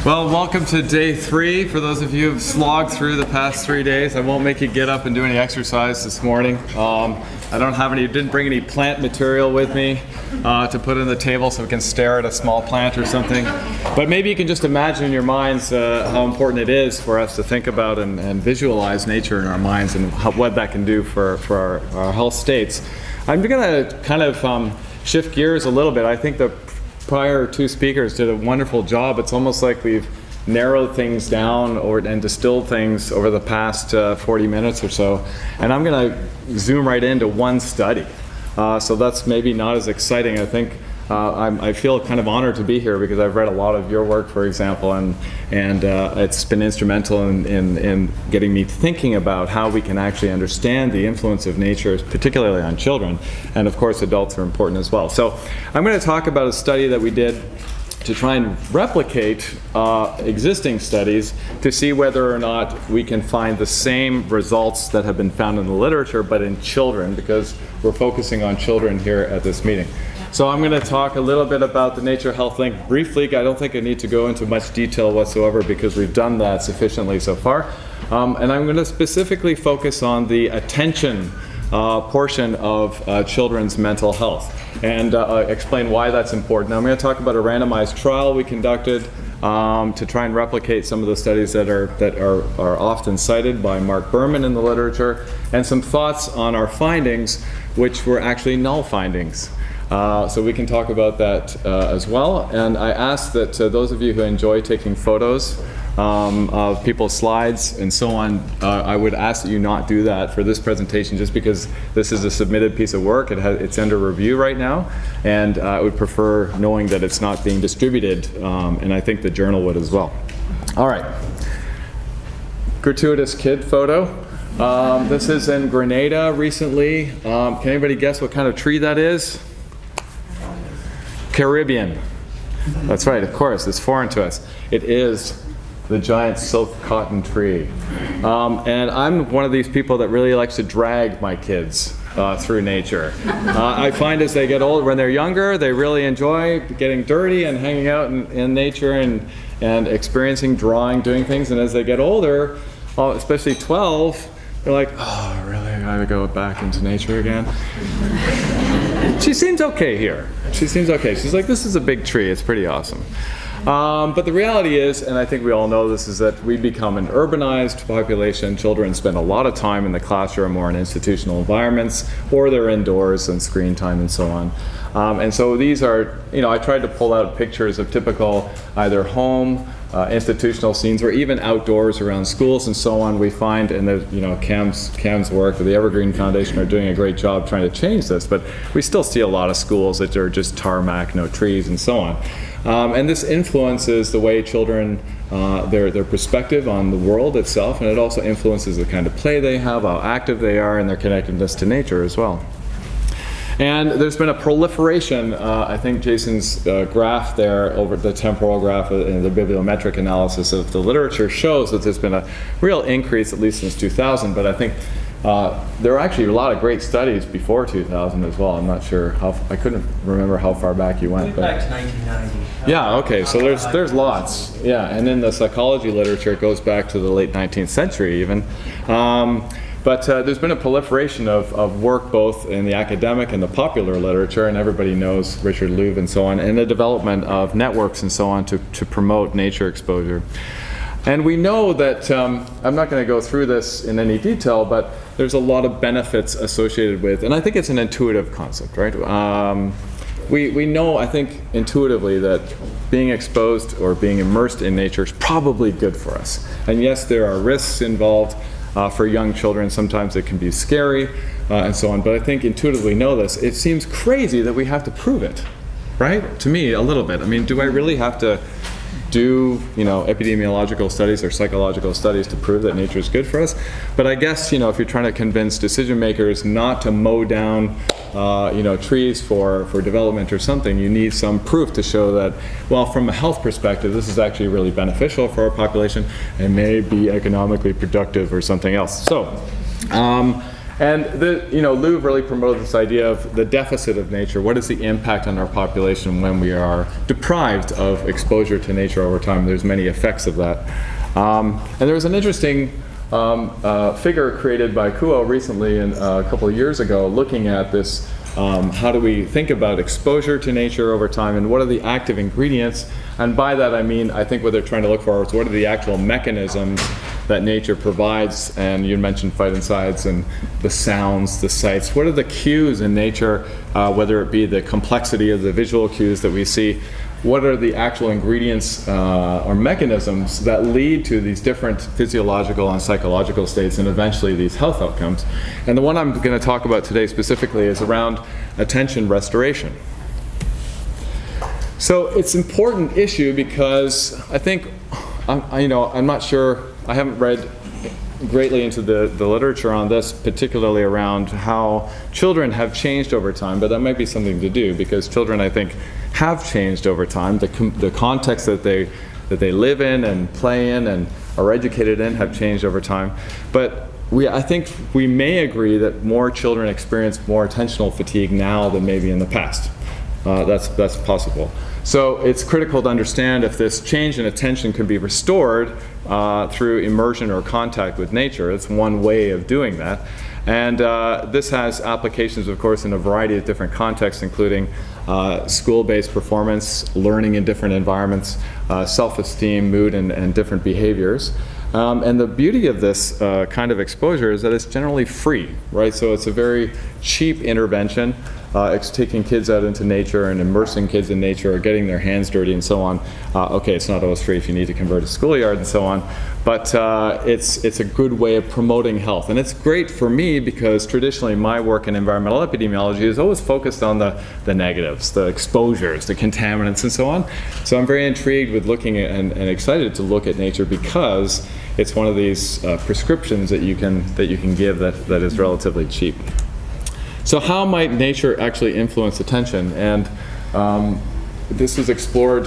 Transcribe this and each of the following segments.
Well, welcome to day 3. For those of you who've slogged through the past 3 days, I won't make you get up and do any exercise this morning. Didn't bring any plant material with me to put on the table so we can stare at a small plant or something. But maybe you can just imagine in your minds how important it is for us to think about and visualize nature in our minds and what that can do for our health states. I'm going to kind of shift gears a little bit. I think the prior 2 speakers did a wonderful job. It's almost like we've narrowed things down and distilled things over the past 40 minutes or so. And I'm going to zoom right into one study. So that's maybe not as exciting. I think I feel kind of honored to be here because I've read a lot of your work, for example, and it's been instrumental in getting me thinking about how we can actually understand the influence of nature, particularly on children, and of course adults are important as well. So I'm going to talk about a study that we did to try and replicate existing studies to see whether or not we can find the same results that have been found in the literature, but in children, because we're focusing on children here at this meeting. So I'm going to talk a little bit about the nature-health link briefly. I don't think I need to go into much detail whatsoever because we've done that sufficiently so far. And I'm going to specifically focus on the attention portion of children's mental health and explain why that's important. Now I'm going to talk about a randomized trial we conducted to try and replicate some of the studies that are often cited by Mark Berman in the literature, and some thoughts on our findings, which were actually null findings. So we can talk about that as well. And I ask that those of you who enjoy taking photos of people's slides and so on, I would ask that you not do that for this presentation, just because this is a submitted piece of work. It's under review right now, and I would prefer knowing that it's not being distributed, and I think the journal would as well. All right. Gratuitous kid photo. This is in Grenada recently. Can anybody guess what kind of tree that is? Caribbean. That's right, of course, it's foreign to us. It is the giant silk cotton tree. And I'm one of these people that really likes to drag my kids through nature. I find as they get older, when they're younger, they really enjoy getting dirty and hanging out in nature and experiencing drawing, doing things. And as they get older, especially 12, they're like, oh, really? I gotta go back into nature again? She seems okay here. She seems okay. She's like, this is a big tree. It's pretty awesome. But the reality is, and I think we all know this, is that we become an urbanized population. Children spend a lot of time in the classroom or in institutional environments, or they're indoors and screen time and so on. And so these are, I tried to pull out pictures of typical either home, institutional scenes, or even outdoors around schools and so on. We find, and Cam's work, the Evergreen Foundation are doing a great job trying to change this, but we still see a lot of schools that are just tarmac, no trees and so on. And this influences the way children, their perspective on the world itself, and it also influences the kind of play they have, how active they are, and their connectedness to nature as well. And there's been a proliferation, I think Jason's graph there, over the temporal graph and the bibliometric analysis of the literature shows that there's been a real increase, at least since 2000, but I think there are actually a lot of great studies before 2000 as well. I'm not sure I couldn't remember how far back you went. Back to 1990. Yeah, okay, so there's lots. Yeah, and in the psychology literature, it goes back to the late 19th century even. But there's been a proliferation of work both in the academic and the popular literature, and everybody knows Richard Louv and so on, and the development of networks and so on to promote nature exposure. And we know that, I'm not going to go through this in any detail, but there's a lot of benefits associated with, and I think it's an intuitive concept, right? We know, I think, intuitively that being exposed or being immersed in nature is probably good for us. And yes, there are risks involved. For young children, sometimes it can be scary and so on, but I think intuitively know this. It seems crazy that we have to prove it, right? To me, a little bit. I mean, do I really have to do epidemiological studies or psychological studies to prove that nature is good for us? But I guess if you're trying to convince decision makers not to mow down trees for development or something, you need some proof to show that, well, from a health perspective, this is actually really beneficial for our population and may be economically productive or something else. So And Lou really promoted this idea of the deficit of nature. What is the impact on our population when we are deprived of exposure to nature over time? There's many effects of that. And there was an interesting figure created by Kuo recently, a couple of years ago, looking at this. How do we think about exposure to nature over time, and what are the active ingredients? And by that I mean, I think what they're trying to look for is what are the actual mechanisms that nature provides. And you mentioned phytoncides and the sounds, the sights. What are the cues in nature, whether it be the complexity of the visual cues that we see? What are the actual ingredients or mechanisms that lead to these different physiological and psychological states and eventually these health outcomes? And the one I'm going to talk about today specifically is around attention restoration. So it's an important issue because I think, I'm not sure, I haven't read greatly into the literature on this, particularly around how children have changed over time, but that might be something to do because children, I think, have changed over time. The context that they live in and play in and are educated in have changed over time. But I think we may agree that more children experience more attentional fatigue now than maybe in the past. That's possible. So it's critical to understand if this change in attention can be restored through immersion or contact with nature. It's one way of doing that. And this has applications, of course, in a variety of different contexts, including school-based performance, learning in different environments, self-esteem, mood, and different behaviors. And the beauty of this kind of exposure is that it's generally free, right? So it's a very cheap intervention. It's taking kids out into nature and immersing kids in nature or getting their hands dirty and so on. Okay, it's not always free if you need to convert a schoolyard and so on, but it's a good way of promoting health. And it's great for me because traditionally my work in environmental epidemiology is always focused on the negatives, the exposures, the contaminants and so on. So I'm very intrigued with looking at and excited to look at nature because it's one of these prescriptions that you can give that is relatively cheap. So how might nature actually influence attention? And this was explored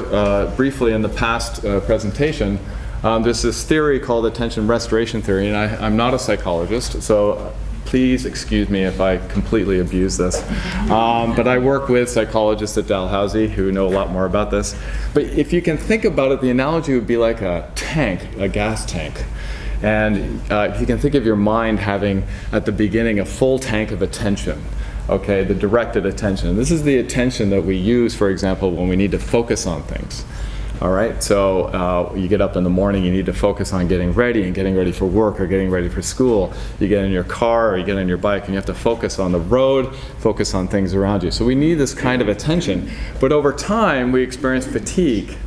briefly in the past presentation. There's this theory called attention restoration theory, and I'm not a psychologist, so please excuse me if I completely abuse this. But I work with psychologists at Dalhousie who know a lot more about this. But if you can think about it, the analogy would be like a tank, a gas tank. And if you can think of your mind having, at the beginning, a full tank of attention, okay, the directed attention. This is the attention that we use, for example, when we need to focus on things. All right, so you get up in the morning, you need to focus on getting ready for work or getting ready for school. You get in your car or you get on your bike and you have to focus on the road, focus on things around you. So we need this kind of attention. But over time, we experience fatigue,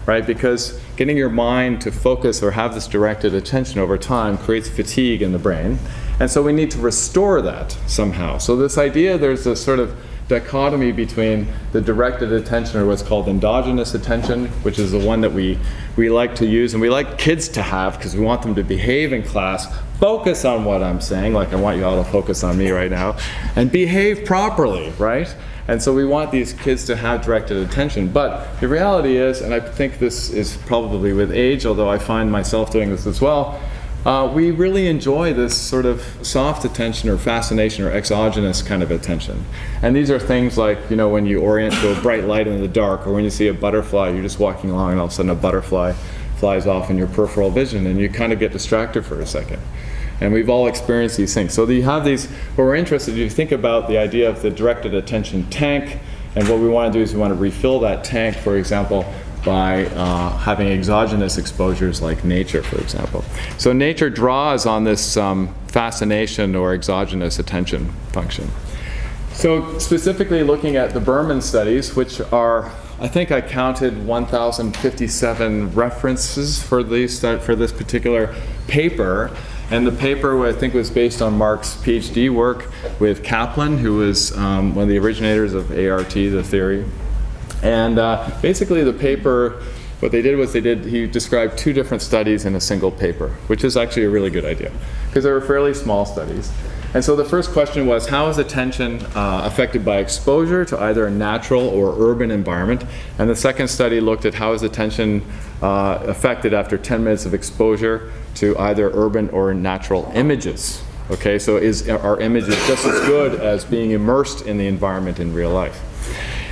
right? Because getting your mind to focus or have this directed attention over time creates fatigue in the brain. And so we need to restore that somehow. So this idea, there's this sort of dichotomy between the directed attention, or what's called endogenous attention, which is the one that we like to use and we like kids to have because we want them to behave in class, focus on what I'm saying, like I want you all to focus on me right now, and behave properly, right? And so we want these kids to have directed attention. But the reality is, and I think this is probably with age, although I find myself doing this as well, we really enjoy this sort of soft attention or fascination or exogenous kind of attention. And these are things like, when you orient to a bright light in the dark, or when you see a butterfly, you're just walking along and all of a sudden a butterfly flies off in your peripheral vision and you kind of get distracted for a second. And we've all experienced these things. So you have these, what we're interested in, you think about the idea of the directed attention tank, and what we want to do is we want to refill that tank, for example, by having exogenous exposures like nature, for example. So nature draws on this fascination or exogenous attention function. So specifically looking at the Berman studies, which are, I think I counted 1,057 references for this particular paper. And the paper, I think, was based on Mark's PhD work with Kaplan, who was one of the originators of ART, the theory. And basically the paper, what they did was he described 2 different studies in a single paper, which is actually a really good idea, because they were fairly small studies. And so the first question was, how is attention affected by exposure to either a natural or urban environment? And the second study looked at how is attention affected after 10 minutes of exposure to either urban or natural images. Okay, so our image is just as good as being immersed in the environment in real life.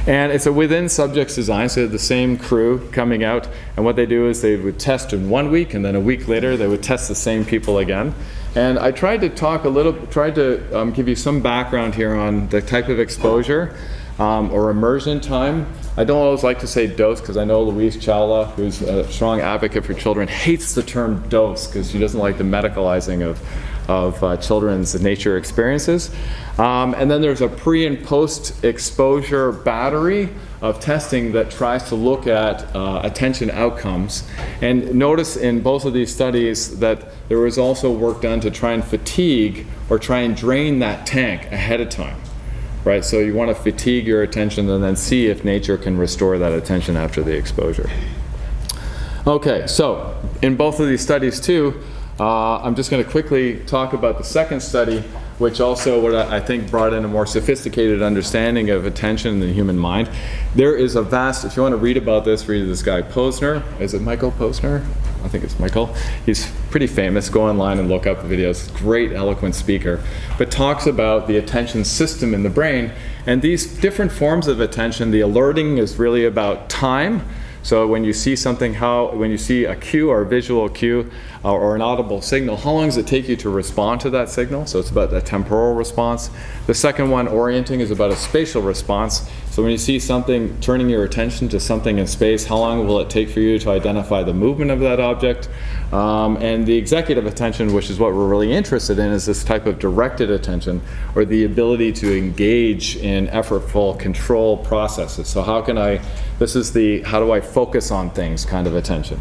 And it's a within subjects design, so the same crew coming out, and what they do is they would test in 1 week, and then a week later they would test the same people again. And I tried to give you some background here on the type of exposure or immersion time. I don't always like to say dose, because I know Louise Chawla, who's a strong advocate for children, hates the term dose because she doesn't like the medicalizing of children's nature experiences. And then there's a pre and post exposure battery of testing that tries to look at attention outcomes. And notice in both of these studies that there was also work done to try and fatigue or try and drain that tank ahead of time. Right, so you want to fatigue your attention and then see if nature can restore that attention after the exposure. Okay, so in both of these studies too, I'm just going to quickly talk about the second study, which also what I think brought in a more sophisticated understanding of attention in the human mind. There is a vast, if you want to read about this, read this guy Posner. Is it Michael Posner? I think it's Michael. He's pretty famous. Go online and look up the videos. Great, eloquent speaker. But talks about the attention system in the brain. And these different forms of attention, the alerting is really about time. So when you see something, when you see a cue or a visual cue or an audible signal, how long does it take you to respond to that signal? So it's about the temporal response. The second one, orienting, is about a spatial response. So when you see something, turning your attention to something in space, how long will it take for you to identify the movement of that object? And the executive attention, which is what we're really interested in, is this type of directed attention, or the ability to engage in effortful control processes. So this is the how do I focus on things kind of attention.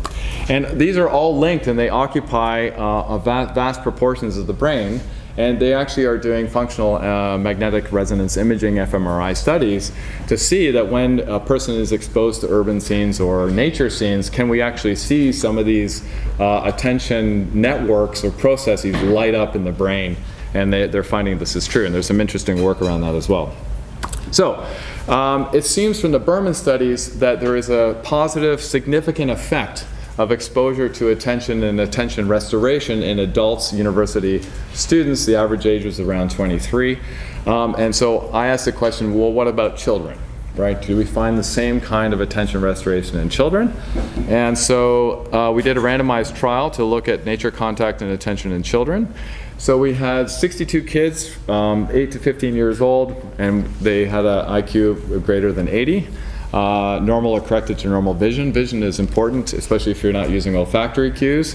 And these are all linked, and they occupy vast proportions of the brain. And they actually are doing functional magnetic resonance imaging, fMRI studies, to see that when a person is exposed to urban scenes or nature scenes, can we actually see some of these attention networks or processes light up in the brain. And they're finding this is true. And there's some interesting work around that as well. So it seems from the Berman studies that there is a positive, significant effect of exposure to attention and attention restoration in adults, university students. The average age was around 23. And so I asked the question, well, what about children, right? Do we find the same kind of attention restoration in children? And so we did a randomized trial to look at nature contact and attention in children. So we had 62 kids, 8 to 15 years old, and they had an IQ of greater than 80. Normal or corrected to normal vision. Vision is important, especially if you're not using olfactory cues.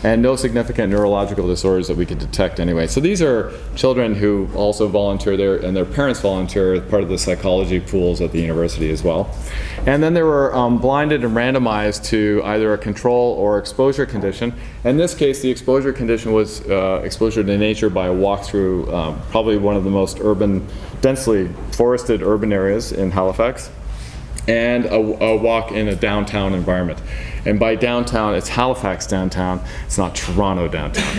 And no significant neurological disorders that we could detect anyway. So these are children who also volunteer there, and their parents volunteer as part of the psychology pools at the university as well. And then they were blinded and randomized to either a control or exposure condition. In this case, the exposure condition was exposure to nature by a walk through probably one of the most densely forested urban areas in Halifax, and a walk in a downtown environment. And by downtown, it's Halifax downtown, it's not Toronto downtown.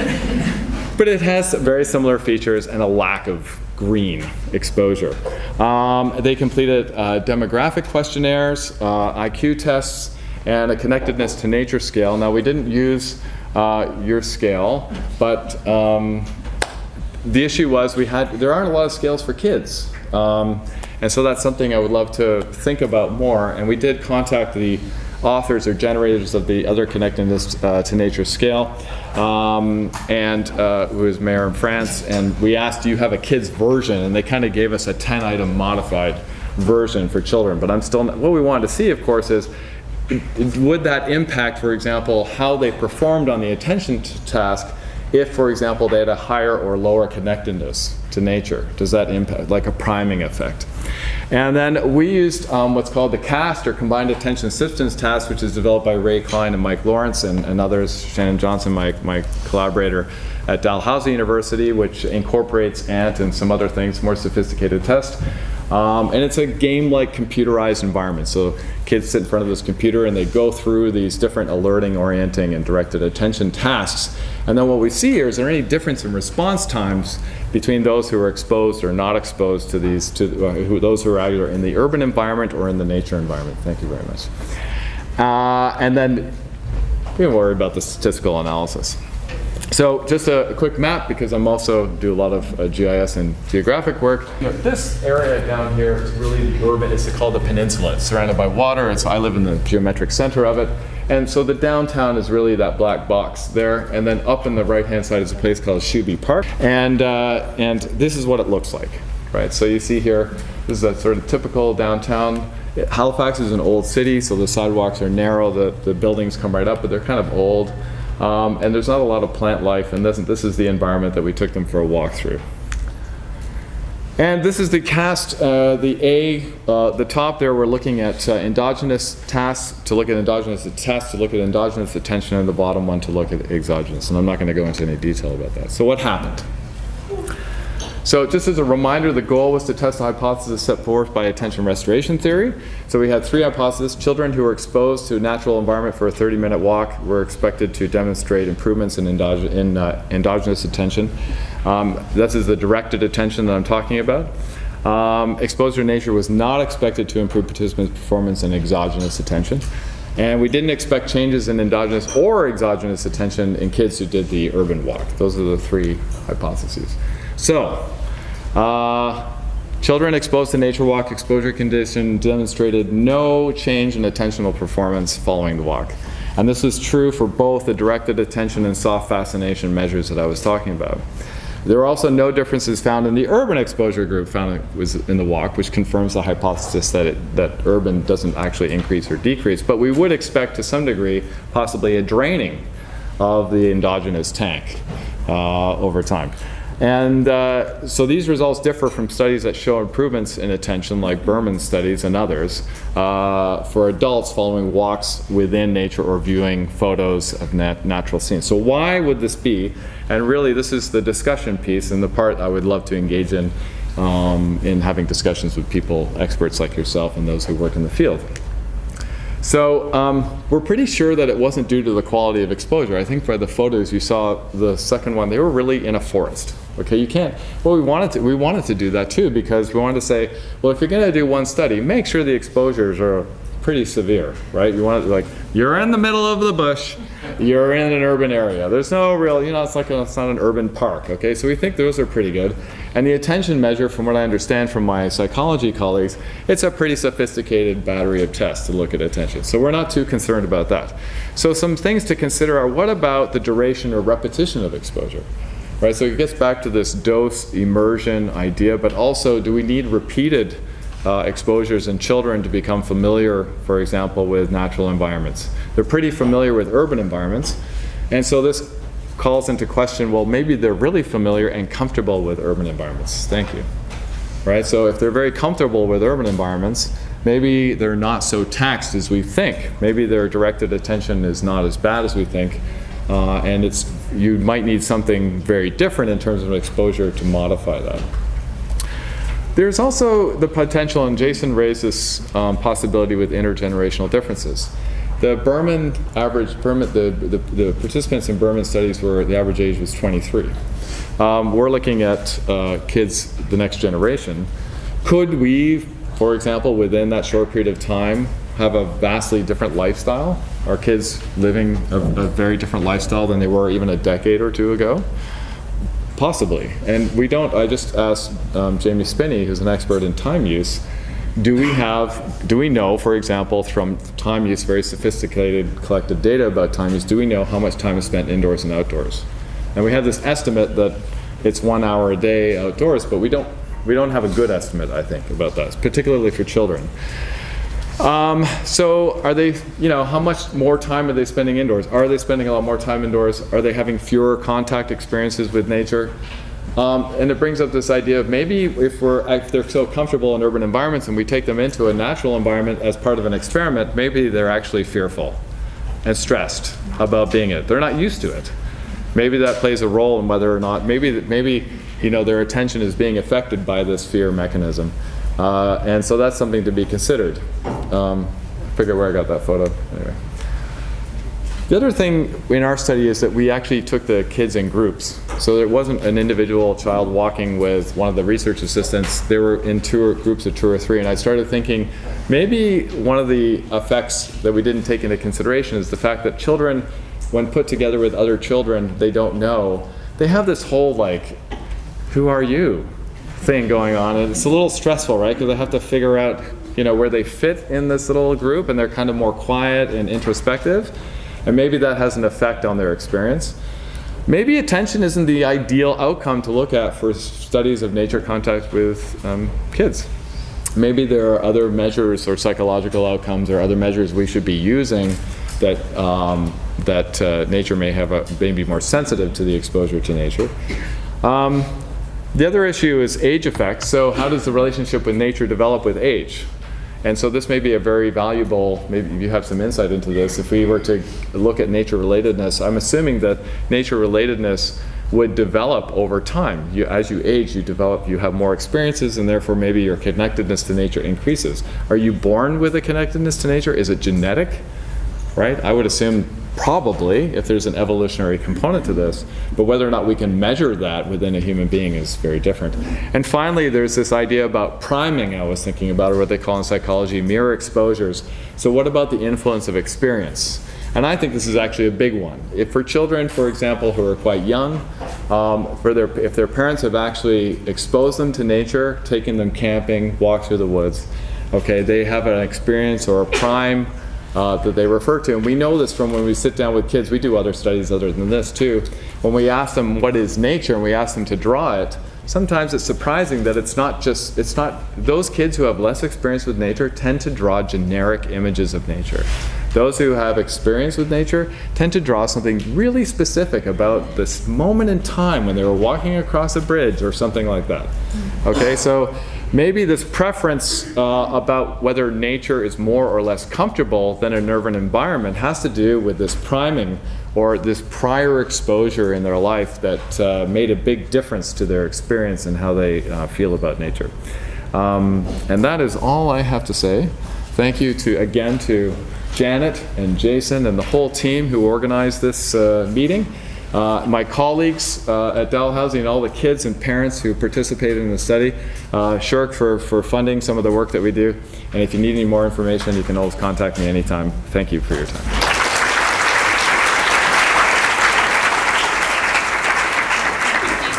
But it has very similar features and a lack of green exposure. They completed demographic questionnaires, IQ tests, and a connectedness to nature scale. Now, we didn't use your scale, but the issue was there aren't a lot of scales for kids. And so that's something I would love to think about more. And we did contact the authors or generators of the other connectedness to nature scale, who is mayor in France. And we asked, do you have a kid's version? And they kind of gave us a 10-item modified version for children. But what we wanted to see, of course, is would that impact, for example, how they performed on the attention task if, for example, they had a higher or lower connectedness to nature? Does that impact, like a priming effect? And then we used what's called the CAST, or Combined Attention Systems Task, which is developed by Ray Klein and Mike Lawrence and others, Shannon Johnson, my collaborator at Dalhousie University, which incorporates ANT and some other things, more sophisticated tests. And it's a game-like computerized environment. So kids sit in front of this computer and they go through these different alerting, orienting, and directed attention tasks. And then what we see here is there any difference in response times between those who are exposed or not exposed to those who are either in the urban environment or in the nature environment. Thank you very much. And then we don't worry about the statistical analysis. So just a quick map, because I'm also do a lot of GIS and geographic work. This area down here is really the urban, it's called the peninsula. It's surrounded by water. I live in the geometric center of it. And so the downtown is really that black box there. And then up in the right-hand side is a place called Shoeby Park. And this is what it looks like, right? So you see here, this is a sort of typical downtown. Halifax is an old city, so the sidewalks are narrow, the buildings come right up, but they're kind of old. And there's not a lot of plant life, and this is the environment that we took them for a walk through. And this is the cast, the top there we're looking at endogenous tasks to look at endogenous attention, and the bottom one to look at exogenous. And I'm not going to go into any detail about that. So what happened? So just as a reminder, the goal was to test the hypothesis set forth by attention restoration theory. So we had 3 hypotheses. Children who were exposed to a natural environment for a 30-minute walk were expected to demonstrate improvements in endogenous attention. This is the directed attention that I'm talking about. Exposure to nature was not expected to improve participants' performance in exogenous attention. And we didn't expect changes in endogenous or exogenous attention in kids who did the urban walk. Those are the 3 hypotheses. So, children exposed to nature walk exposure condition demonstrated no change in attentional performance following the walk. And this was true for both the directed attention and soft fascination measures that I was talking about. There were also no differences found in the urban exposure group found was in the walk, which confirms the hypothesis that urban doesn't actually increase or decrease. But we would expect to some degree possibly a draining of the endogenous tank over time. And so these results differ from studies that show improvements in attention, like Berman's studies and others, for adults following walks within nature or viewing photos of natural scenes. So why would this be? And really, this is the discussion piece and the part I would love to engage in having discussions with people, experts like yourself and those who work in the field. So we're pretty sure that it wasn't due to the quality of exposure. I think by the photos you saw, the second one, they were really in a forest. Okay, you can't, well, we wanted to do that too, because we wanted to say, well, if you're going to do one study, make sure the exposures are pretty severe, right? You want it like, you're in the middle of the bush, you're in an urban area. There's no real, it's not an urban park, okay? So we think those are pretty good. And the attention measure, from what I understand from my psychology colleagues, it's a pretty sophisticated battery of tests to look at attention. So we're not too concerned about that. So some things to consider are, what about the duration or repetition of exposure? Right, so it gets back to this dose immersion idea, but also, do we need repeated exposures in children to become familiar, for example, with natural environments? They're pretty familiar with urban environments, and so this calls into question, well, maybe they're really familiar and comfortable with urban environments. Thank you. Right, so if they're very comfortable with urban environments, maybe they're not so taxed as we think. Maybe their directed attention is not as bad as we think. And you might need something very different in terms of exposure to modify that. There's also the potential, and Jason raised this possibility with intergenerational differences. The participants in Berman studies the average age was 23. We're looking at kids, the next generation. Could we, for example, within that short period of time, have a vastly different lifestyle? Are kids living a very different lifestyle than they were even a decade or 2 ago? Possibly. And we don't, I just asked Jamie Spinney, who's an expert in time use, do we know, for example, from time use, very sophisticated collected data about time use, do we know how much time is spent indoors and outdoors? And we have this estimate that it's 1 hour a day outdoors, but we don't have a good estimate, I think, about that, particularly for children. So are they, how much more time are they spending indoors? Are they spending a lot more time indoors? Are they having fewer contact experiences with nature? And it brings up this idea of maybe if they're so comfortable in urban environments and we take them into a natural environment as part of an experiment, maybe they're actually fearful and stressed about being in it. They're not used to it. Maybe that plays a role in whether or not, maybe their attention is being affected by this fear mechanism. And so that's something to be considered. Figure where I got that photo. Anyway. The other thing in our study is that we actually took the kids in groups. So there wasn't an individual child walking with one of the research assistants. They were in groups of 2 or 3. And I started thinking, maybe one of the effects that we didn't take into consideration is the fact that children when put together with other children they don't know, they have this whole like, who are you thing going on, and it's a little stressful, right? Because they have to figure out, you know, where they fit in this little group, and they're kind of more quiet and introspective, and maybe that has an effect on their experience. Maybe attention isn't the ideal outcome to look at for studies of nature contact with kids. Maybe there are other measures or psychological outcomes or other measures we should be using that nature may be more sensitive to the exposure to nature. The other issue is age effects. So how does the relationship with nature develop with age? And so this may be a very valuable, maybe you have some insight into this. If we were to look at nature relatedness, I'm assuming that nature relatedness would develop over time. As you age, you develop, you have more experiences, and therefore maybe your connectedness to nature increases. Are you born with a connectedness to nature? Is it genetic? Right? I would assume probably, if there's an evolutionary component to this, but whether or not we can measure that within a human being is very different. And finally, there's this idea about priming I was thinking about, or what they call in psychology mirror exposures. So what about the influence of experience? And I think this is actually a big one. If for children, for example, who are quite young, if their parents have actually exposed them to nature, taken them camping, walk through the woods, okay, they have an experience or a prime that they refer to. And we know this from when we sit down with kids. We do other studies other than this too. When we ask them what is nature and we ask them to draw it, sometimes it's surprising that it's not those kids who have less experience with nature tend to draw generic images of nature. Those who have experience with nature tend to draw something really specific about this moment in time when they were walking across a bridge or something like that. Okay, so maybe this preference about whether nature is more or less comfortable than an urban environment has to do with this priming or this prior exposure in their life that made a big difference to their experience and how they feel about nature. And that is all I have to say. Thank you again to Janet and Jason and the whole team who organized this meeting. My colleagues at Dalhousie and all the kids and parents who participated in the study, Shirk for funding some of the work that we do. And if you need any more information, you can always contact me anytime. Thank you for your time.